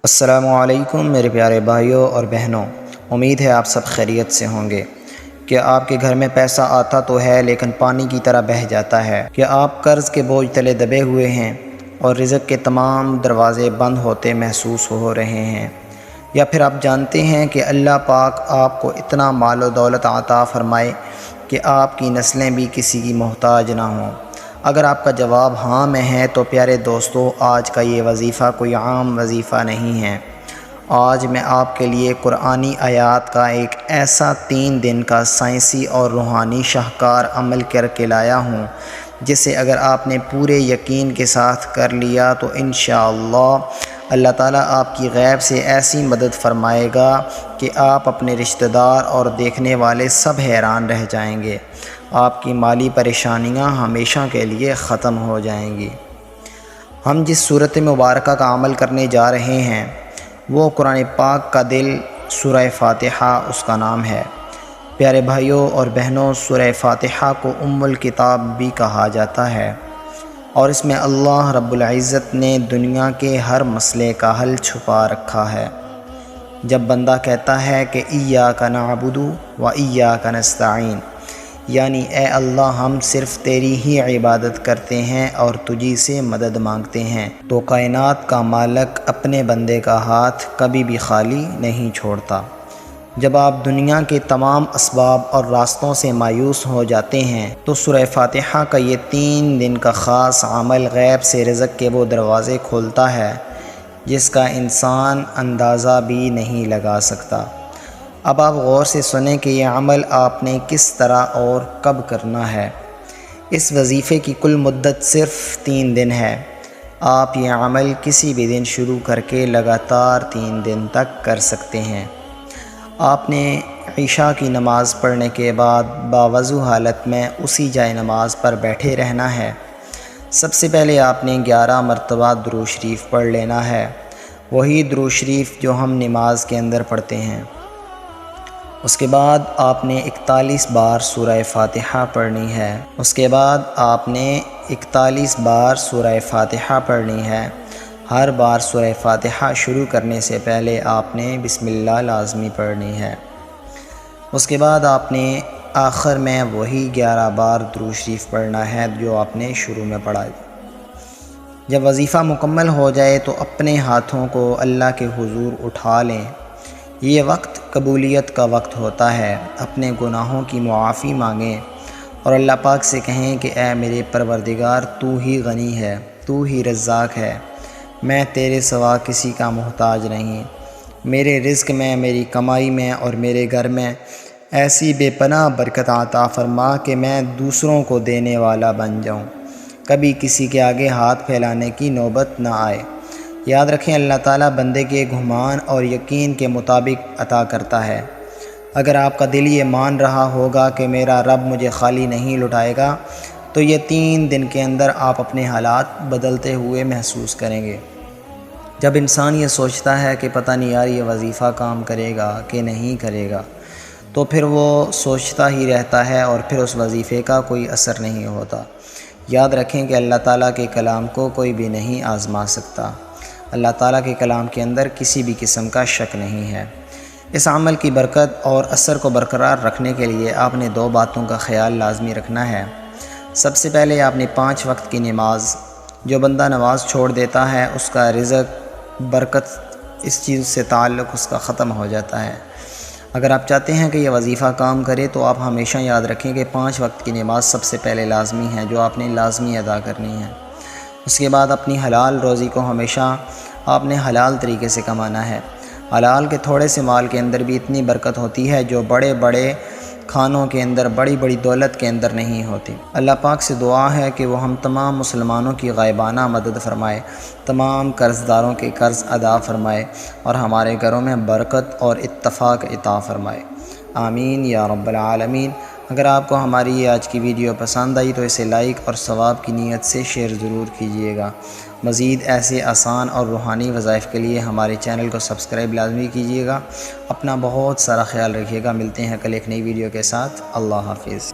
السلام علیکم میرے پیارے بھائیوں اور بہنوں، امید ہے آپ سب خیریت سے ہوں گے۔ کہ آپ کے گھر میں پیسہ آتا تو ہے لیکن پانی کی طرح بہہ جاتا ہے؟ کہ آپ قرض کے بوجھ تلے دبے ہوئے ہیں اور رزق کے تمام دروازے بند ہوتے محسوس ہو رہے ہیں؟ یا پھر آپ جانتے ہیں کہ اللہ پاک آپ کو اتنا مال و دولت عطا فرمائے کہ آپ کی نسلیں بھی کسی کی محتاج نہ ہوں؟ اگر آپ کا جواب ہاں میں ہے تو پیارے دوستو، آج کا یہ وظیفہ کوئی عام وظیفہ نہیں ہے۔ آج میں آپ کے لیے قرآنی آیات کا ایک ایسا 3 دن کا سائنسی اور روحانی شاہکار عمل کر کے لایا ہوں، جسے اگر آپ نے پورے یقین کے ساتھ کر لیا تو انشاءاللہ اللہ تعالیٰ آپ کی غیب سے ایسی مدد فرمائے گا کہ آپ اپنے رشتہ دار اور دیکھنے والے سب حیران رہ جائیں گے۔ آپ کی مالی پریشانیاں ہمیشہ کے لیے ختم ہو جائیں گی۔ ہم جس صورت مبارکہ کا عمل کرنے جا رہے ہیں وہ قرآن پاک کا دل سورہ فاتحہ اس کا نام ہے۔ پیارے بھائیوں اور بہنوں، سورہ فاتحہ کو ام الکتاب بھی کہا جاتا ہے، اور اس میں اللہ رب العزت نے دنیا کے ہر مسئلے کا حل چھپا رکھا ہے۔ جب بندہ کہتا ہے کہ ایاک نعبد و ایاک نستعین، یعنی اے اللہ ہم صرف تیری ہی عبادت کرتے ہیں اور تجھی سے مدد مانگتے ہیں، تو کائنات کا مالک اپنے بندے کا ہاتھ کبھی بھی خالی نہیں چھوڑتا۔ جب آپ دنیا کے تمام اسباب اور راستوں سے مایوس ہو جاتے ہیں تو سورہ فاتحہ کا یہ 3 دن کا خاص عمل غیب سے رزق کے وہ دروازے کھولتا ہے جس کا انسان اندازہ بھی نہیں لگا سکتا۔ اب آپ غور سے سنیں کہ یہ عمل آپ نے کس طرح اور کب کرنا ہے۔ اس وظیفے کی کل مدت صرف 3 دن ہے۔ آپ یہ عمل کسی بھی دن شروع کر کے لگاتار 3 دن تک کر سکتے ہیں۔ آپ نے عشاء کی نماز پڑھنے کے بعد باوضو حالت میں اسی جائے نماز پر بیٹھے رہنا ہے۔ سب سے پہلے آپ نے 11 مرتبہ درود شریف پڑھ لینا ہے، وہی درود شریف جو ہم نماز کے اندر پڑھتے ہیں۔ اس کے بعد آپ نے 41 بار سورہ فاتحہ پڑھنی ہے۔ اس کے بعد آپ نے 41 بار سورہ فاتحہ پڑھنی ہے۔ ہر بار سورہ فاتحہ شروع کرنے سے پہلے آپ نے بسم اللہ لازمی پڑھنی ہے۔ اس کے بعد آپ نے آخر میں وہی 11 بار درود شریف پڑھنا ہے جو آپ نے شروع میں پڑھا۔ جب وظیفہ مکمل ہو جائے تو اپنے ہاتھوں کو اللہ کے حضور اٹھا لیں۔ یہ وقت قبولیت کا وقت ہوتا ہے۔ اپنے گناہوں کی معافی مانگیں اور اللہ پاک سے کہیں کہ اے میرے پروردگار، تو ہی غنی ہے، تو ہی رزاق ہے، میں تیرے سوا کسی کا محتاج نہیں۔ میرے رزق میں، میری کمائی میں اور میرے گھر میں ایسی بے پناہ برکت عطا فرما کہ میں دوسروں کو دینے والا بن جاؤں، کبھی کسی کے آگے ہاتھ پھیلانے کی نوبت نہ آئے۔ یاد رکھیں، اللہ تعالیٰ بندے کے گمان اور یقین کے مطابق عطا کرتا ہے۔ اگر آپ کا دل یہ مان رہا ہوگا کہ میرا رب مجھے خالی نہیں لٹائے گا، تو یہ 3 دن کے اندر آپ اپنے حالات بدلتے ہوئے محسوس کریں گے۔ جب انسان یہ سوچتا ہے کہ پتہ نہیں یار یہ وظیفہ کام کرے گا کہ نہیں کرے گا، تو پھر وہ سوچتا ہی رہتا ہے اور پھر اس وظیفے کا کوئی اثر نہیں ہوتا۔ یاد رکھیں کہ اللہ تعالیٰ کے کلام کو کوئی بھی نہیں آزما سکتا۔ اللہ تعالیٰ کے کلام کے اندر کسی بھی قسم کا شک نہیں ہے۔ اس عمل کی برکت اور اثر کو برقرار رکھنے کے لیے آپ نے 2 باتوں کا خیال لازمی رکھنا ہے۔ سب سے پہلے آپ نے 5 وقت کی نماز، جو بندہ نماز چھوڑ دیتا ہے اس کا رزق، برکت، اس چیز سے تعلق اس کا ختم ہو جاتا ہے۔ اگر آپ چاہتے ہیں کہ یہ وظیفہ کام کرے تو آپ ہمیشہ یاد رکھیں کہ 5 وقت کی نماز سب سے پہلے لازمی ہے، جو آپ نے لازمی ادا کرنی ہے۔ اس کے بعد اپنی حلال روزی کو ہمیشہ آپ نے حلال طریقے سے کمانا ہے۔ حلال کے تھوڑے سے مال کے اندر بھی اتنی برکت ہوتی ہے جو بڑے بڑے کھانوں کے اندر، بڑی بڑی دولت کے اندر نہیں ہوتی۔ اللہ پاک سے دعا ہے کہ وہ ہم تمام مسلمانوں کی غائبانہ مدد فرمائے، تمام قرض داروں کے قرض ادا فرمائے اور ہمارے گھروں میں برکت اور اتفاق عطا فرمائے۔ آمین یا رب العالمین۔ اگر آپ کو ہماری یہ آج کی ویڈیو پسند آئی تو اسے لائک اور ثواب کی نیت سے شیئر ضرور کیجیے گا۔ مزید ایسے آسان اور روحانی وظائف کے لیے ہمارے چینل کو سبسکرائب لازمی کیجیے گا۔ اپنا بہت سارا خیال رکھیے گا۔ ملتے ہیں کل ایک نئی ویڈیو کے ساتھ۔ اللہ حافظ۔